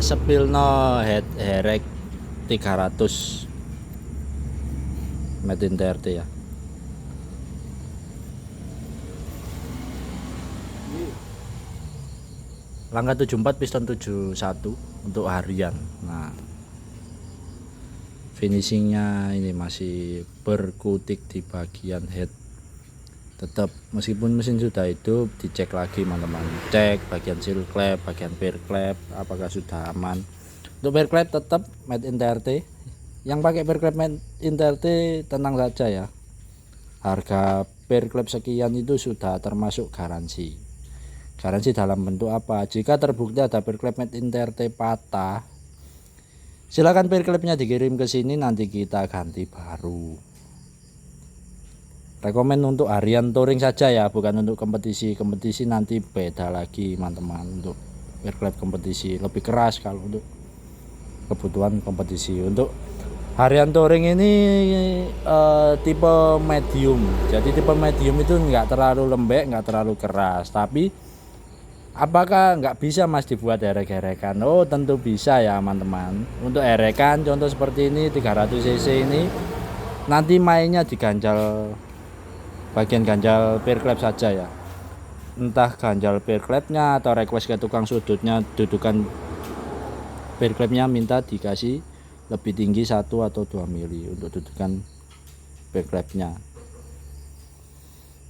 tak sepilno head herek 300 made in TRT ya. Langkah 74 piston 71 untuk harian. Nah, finishingnya ini masih berkutik di bagian head. Tetap meskipun mesin sudah hidup, dicek lagi teman-teman. Cek bagian seal clap, bagian bear clap apakah sudah aman. Untuk bear clap tetap made in TRT. Yang pakai bear clap made in TRT tenang saja ya. Harga bear clap sekian itu sudah termasuk garansi. Garansi dalam bentuk apa? Jika terbukti ada bear clap made in TRT patah, silakan bear clapnya dikirim ke sini, nanti kita ganti baru. Rekomen untuk harian touring saja ya, bukan untuk kompetisi. Kompetisi nanti beda lagi teman-teman. Untuk bear clap kompetisi lebih keras kalau untuk kebutuhan kompetisi. Untuk harian touring ini tipe medium. Jadi tipe medium itu enggak terlalu lembek, enggak terlalu keras. Tapi apakah nggak bisa mas dibuat erek-erekan? Oh tentu bisa ya teman-teman. Untuk erekan contoh seperti ini 300 cc ini, nanti mainnya diganjal bagian ganjal bear clap saja ya. Entah ganjal bear clapnya atau request ke tukang sudutnya, dudukan bear clapnya minta dikasih lebih tinggi 1 atau 2 mili untuk dudukan bear clapnya.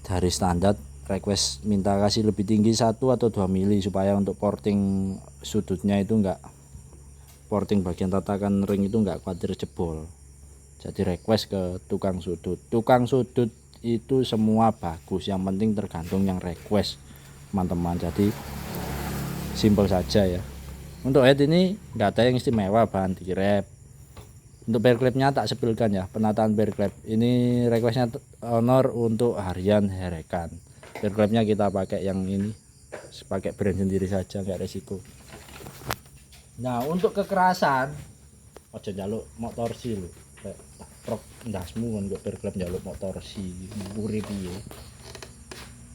Dari standar request minta kasih lebih tinggi 1 atau 2 mili supaya untuk porting sudutnya itu enggak, porting bagian tatakan ring itu enggak khawatir jebol. Jadi request ke tukang sudut. Tukang sudut itu semua bagus, yang penting tergantung yang request teman-teman. Jadi simple saja ya. Untuk head ini enggak ada yang istimewa, bahan direp. Untuk bear clapnya tak sepilkan ya, penataan bear clap ini requestnya honor untuk harian herekan. Bear clapnya kita pakai yang ini, pakai brand sendiri saja, nggak resiko. Nah untuk kekerasan, ojo jaluk mau torsi lo, tak prok ndasmu kan bear clap jaluk mau torsi, ngukuri piye?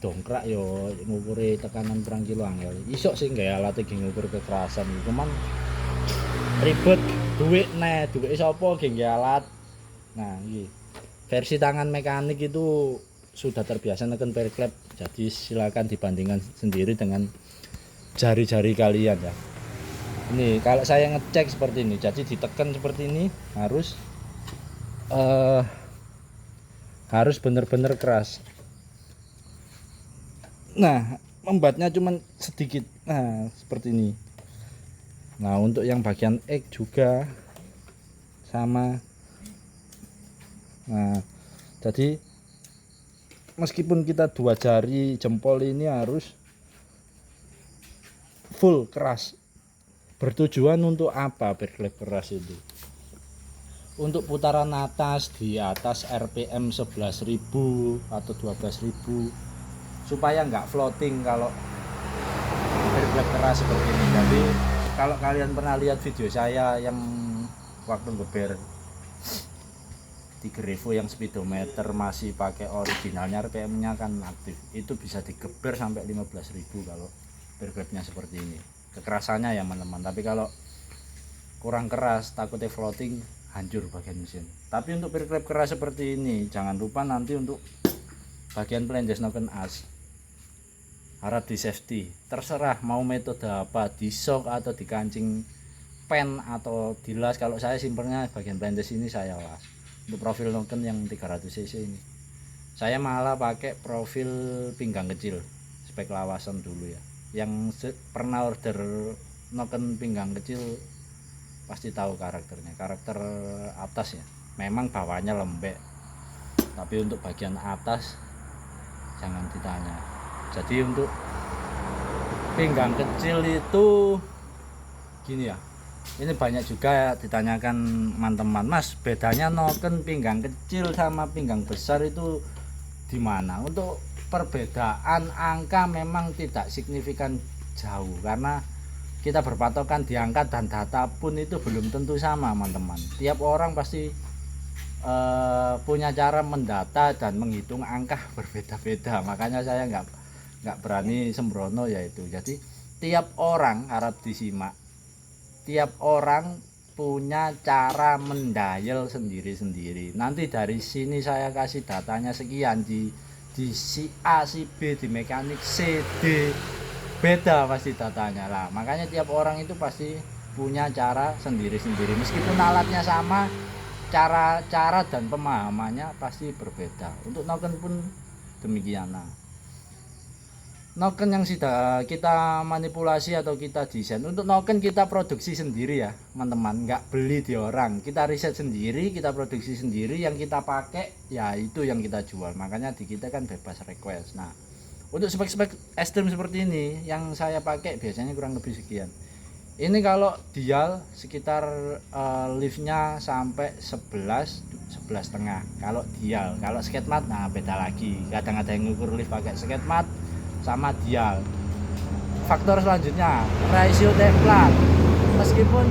Dongkrak yo ngukuri tekanan perang kilo angel. Isok sih nggak alat yang ngukur kekerasan, cuman ribet duit sapa geng alat. Nah ini versi tangan mekanik itu sudah terbiasa neken bear clap, jadi silakan dibandingkan sendiri dengan jari-jari kalian ya. Ini kalau saya ngecek seperti ini, jadi ditekan seperti ini harus benar-benar keras. Nah membatnya cuman sedikit, nah seperti ini. Nah untuk yang bagian X juga sama. Nah jadi meskipun kita 2 jari jempol ini harus full keras. Bertujuan untuk apa bear clap keras itu? Untuk putaran atas, di atas RPM 11.000 atau 12.000, supaya nggak floating kalau bear clap keras seperti ini. Jadi kalau kalian pernah lihat video saya yang waktu ngeber di Grevo yang speedometer masih pakai originalnya, RPM-nya kan aktif, itu bisa digeber sampai 15.000 kalau bear clapnya seperti ini. Kekerasannya ya teman-teman, tapi kalau kurang keras takutnya floating, hancur bagian mesin. Tapi untuk bear clap keras seperti ini jangan lupa nanti untuk bagian pelendes noken as harap di safety, terserah mau metode apa, di shock atau di kancing pen atau di las. Kalau saya simpelnya bagian pelendes ini saya las. Untuk profil noken yang 300 cc ini saya malah pakai profil pinggang kecil, spek lawasan dulu ya. Yang pernah order noken pinggang kecil pasti tahu karakternya, karakter atas ya, memang bawahnya lembek, tapi untuk bagian atas jangan ditanya. Jadi untuk pinggang kecil itu gini ya, ini banyak juga ditanyakan teman-teman, mas bedanya noken pinggang kecil sama pinggang besar itu di mana? Untuk perbedaan angka memang tidak signifikan jauh, karena kita berpatokan di angka dan data pun itu belum tentu sama teman-teman. Tiap orang pasti punya cara mendata dan menghitung angka berbeda-beda, makanya saya nggak berani sembrono yaitu. Jadi tiap orang harap disimak tiap orang punya cara mendial sendiri-sendiri. Nanti dari sini saya kasih datanya sekian, di si A, si B, di mekanik C, D, beda pasti datanya lah. Makanya tiap orang itu pasti punya cara sendiri-sendiri. Meskipun alatnya sama, cara dan pemahamannya pasti berbeda. Untuk noken pun demikian. Nah, noken yang sudah kita manipulasi atau kita desain, untuk noken kita produksi sendiri ya teman-teman, nggak beli di orang, kita riset sendiri, kita produksi sendiri, yang kita pakai ya itu yang kita jual. Makanya di kita kan bebas request. Nah, untuk spek-spek ekstrim seperti ini yang saya pakai biasanya kurang lebih sekian. Ini kalau dial sekitar liftnya sampai 11 setengah kalau dial. Kalau sketmat nah beda lagi, kadang ada yang ngukur lift pakai sketmat sama dial. Faktor selanjutnya rasio templar, meskipun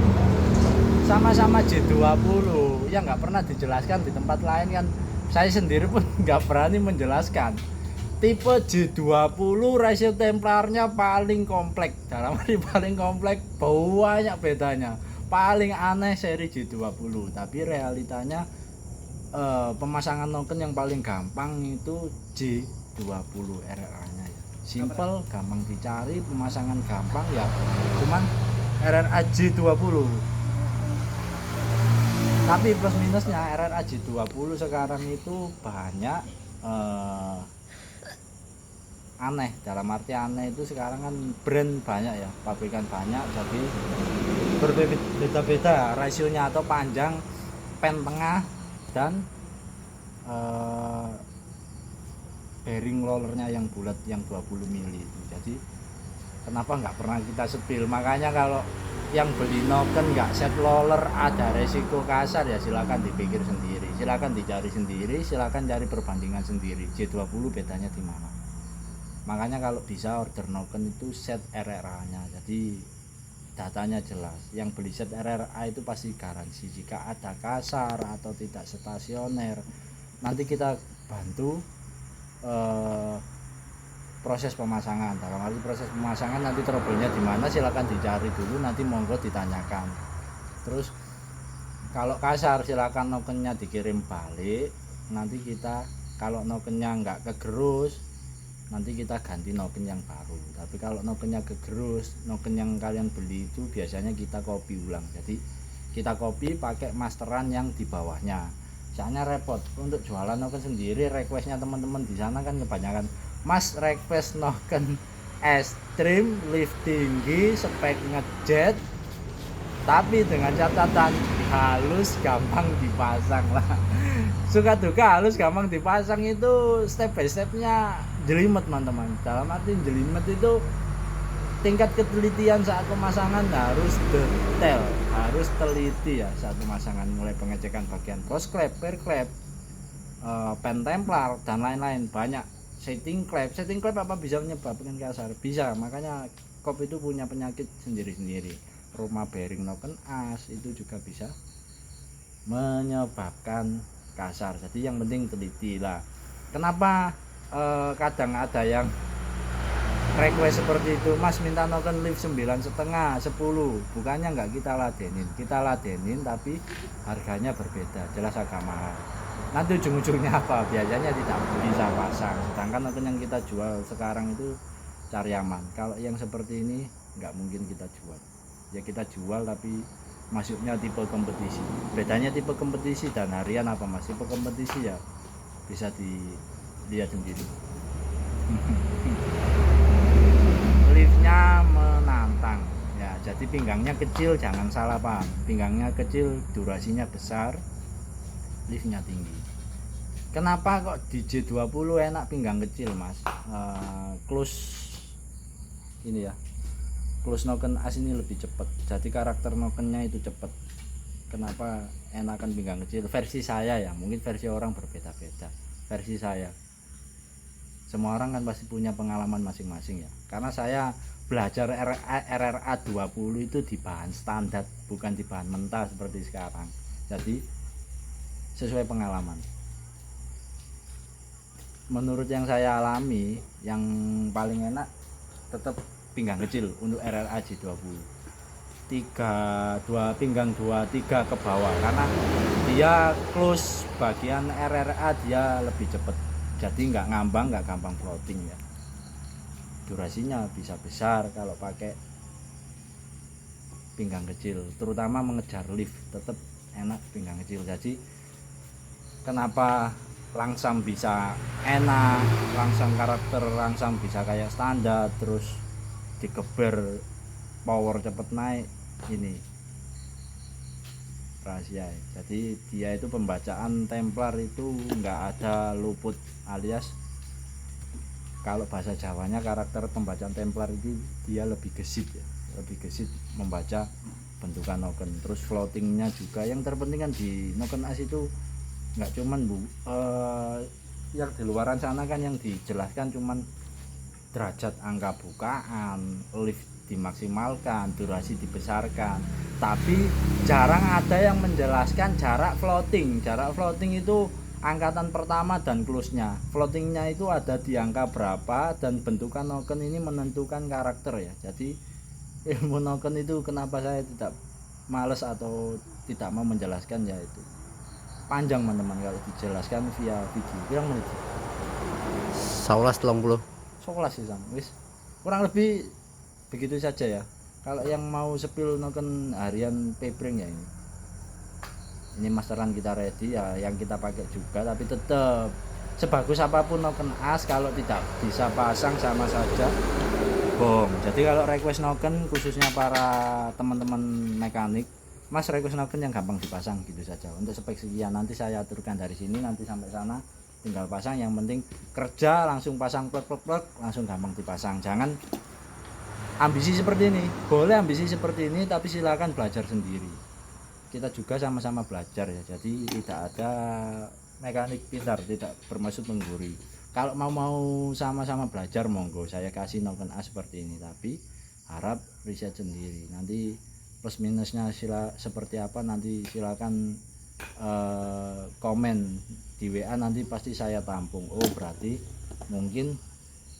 sama-sama J20 ya nggak pernah dijelaskan di tempat lain kan, saya sendiri pun nggak berani menjelaskan. Tipe J20 rasio templarnya paling kompleks, dalam arti paling kompleks, banyak bedanya. Paling aneh seri J20, tapi realitanya pemasangan noken yang paling gampang itu J20 RRA nya ya. Simple, gampang dicari, pemasangan gampang ya, cuman RRA J20. Tapi plus minusnya RRA J20 sekarang itu banyak aneh, dalam arti aneh itu sekarang kan brand banyak ya, pabrikan banyak, jadi berbeda-beda rasionya atau panjang, pen tengah, dan bearing rollernya yang bulat yang 20 mili itu. Jadi kenapa nggak pernah kita sepil? Makanya kalau yang beli noken nggak set roller ada resiko kasar ya silakan dipikir sendiri, silakan dicari sendiri, silakan cari perbandingan sendiri J20 bedanya di mana. Makanya kalau bisa order noken itu set RRA nya, jadi datanya jelas. Yang beli set RRA itu pasti garansi jika ada kasar atau tidak stasioner, nanti kita bantu proses pemasangan. Dalam arti proses pemasangan nanti trouble-nya di mana silakan dicari dulu, nanti monggo ditanyakan. Terus kalau kasar silakan nokennya dikirim balik, nanti kita kalau nokennya nggak kegerus nanti kita ganti noken yang baru. Tapi kalau nokennya kegerus, noken yang kalian beli itu biasanya kita copy ulang, jadi kita copy pakai masteran yang di bawahnya. Soalnya repot untuk jualan noken sendiri, requestnya teman-teman di sana kan kebanyakan, Mas request noken ekstrim, lift tinggi, spek ngejet, tapi dengan catatan halus gampang dipasang lah. Suka duka halus gampang dipasang itu step by stepnya jelimet teman-teman. Dalam arti jelimet itu tingkat ketelitian saat pemasangan harus detail, harus teliti ya saat pemasangan, mulai pengecekan bagian cross clap, pair clap, pen templar dan lain-lain banyak. Setting clap apa bisa menyebabkan kasar? Bisa, makanya kop itu punya penyakit sendiri-sendiri. Rumah bearing noken as itu juga bisa menyebabkan kasar. Jadi yang penting teliti lah. Kenapa kadang ada yang request seperti itu, Mas minta noken lift 9,5 10, bukannya nggak kita ladenin tapi harganya berbeda, jelas agak mahal. Nanti ujung-ujungnya apa? Biasanya tidak bisa pasang. Sedangkan noken yang kita jual sekarang itu cari aman. Kalau yang seperti ini nggak mungkin kita jual. Ya kita jual tapi masuknya tipe kompetisi. Bedanya tipe kompetisi dan harian apa Mas? Tipe kompetisi ya bisa dilihat sendiri. Liftnya menantang ya, jadi pinggangnya kecil, jangan salah paham. Pinggangnya kecil, durasinya besar, liftnya tinggi. Kenapa kok di J20 enak pinggang kecil Mas? Close ini ya, close noken as ini lebih cepat, jadi karakter nokennya itu cepat. Kenapa enakan pinggang kecil? Versi saya ya, mungkin versi orang berbeda-beda. Versi saya, semua orang kan pasti punya pengalaman masing-masing ya. Karena saya belajar RRA 20 itu di bahan standar, bukan di bahan mentah seperti sekarang. Jadi sesuai pengalaman. Menurut yang saya alami, yang paling enak tetap pinggang kecil untuk RRA J20. dua pinggang 23 ke bawah, karena dia close bagian RRA dia lebih cepat, jadi nggak ngambang, nggak gampang floating ya. Durasinya bisa besar kalau pakai pinggang kecil, terutama mengejar lift tetap enak pinggang kecil. Jadi kenapa langsam bisa enak, langsam karakter langsam bisa kayak standar, terus dikeber power cepet naik, ini rahasia. Jadi dia itu pembacaan Templar itu nggak ada luput, alias kalau bahasa Jawanya karakter pembacaan Templar itu dia lebih gesit ya, lebih gesit membaca bentukan noken. Terus floatingnya juga yang terpenting kan di noken as itu nggak cuman yang di luaran sana kan yang dijelaskan cuman derajat angka bukaan, lift dimaksimalkan, durasi dibesarkan, tapi jarang ada yang menjelaskan jarak floating. Jarak floating itu angkatan pertama dan close-nya, floatingnya itu ada di angka berapa, dan bentukan noken ini menentukan karakter ya. Jadi ilmu noken itu kenapa saya tidak males atau tidak mau menjelaskan, ya itu panjang teman-teman kalau dijelaskan via video. Pirang menit? 11.30. 11 sih wis. Kurang lebih begitu saja ya. Kalau yang mau sepil noken harian pebring ya ini masteran kita ready ya, yang kita pakai juga, tapi tetap sebagus apapun noken as kalau tidak bisa pasang sama saja bom. Jadi kalau request noken khususnya para teman-teman mekanik, Mas request noken yang gampang dipasang gitu saja. Untuk spek sekian nanti saya aturkan dari sini, nanti sampai sana tinggal pasang. Yang penting kerja langsung pasang plek langsung gampang dipasang. Jangan ambisi seperti ini. Boleh ambisi seperti ini, tapi silakan belajar sendiri. Kita juga sama-sama belajar ya. Jadi tidak ada mekanik pintar, tidak bermaksud menggurui. Kalau mau sama-sama belajar monggo, saya kasih noken as seperti ini, tapi harap riset sendiri. Nanti plus minusnya seperti apa nanti silakan komen di WA, nanti pasti saya tampung. Oh berarti mungkin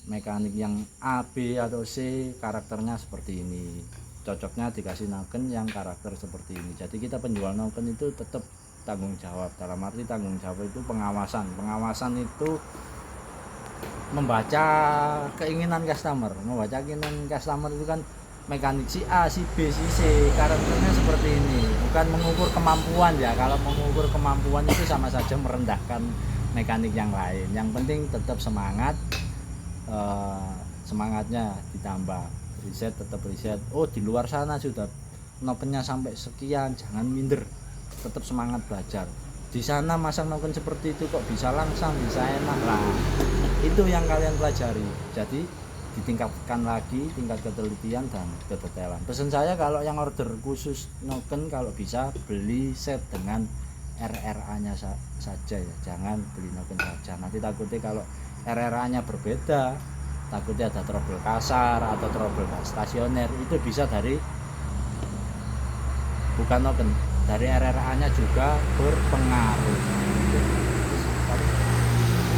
mekanik yang A, B atau C karakternya seperti ini, cocoknya dikasih noken yang karakter seperti ini. Jadi kita penjual noken itu tetap tanggung jawab. Dalam arti tanggung jawab itu pengawasan itu membaca keinginan customer itu kan mekanik si A, si B, si C karakternya seperti ini, bukan mengukur kemampuan ya. Kalau mengukur kemampuan itu sama saja merendahkan mekanik yang lain. Yang penting tetap semangat, semangatnya ditambah, riset tetap riset. Oh di luar sana sudah nokennya sampai sekian, jangan minder, tetap semangat belajar. Di sana masang noken seperti itu kok bisa langsung, bisa enak lah, itu yang kalian pelajari. Jadi ditingkatkan lagi tingkat ketelitian dan kedetailan. Pesan saya kalau yang order khusus noken kalau bisa beli set dengan RRA nya saja ya, jangan beli noken saja. Nanti takutnya kalau RRA nya berbeda, takutnya ada trouble kasar atau trouble stasioner, itu bisa dari bukan noken, dari RRA nya juga berpengaruh.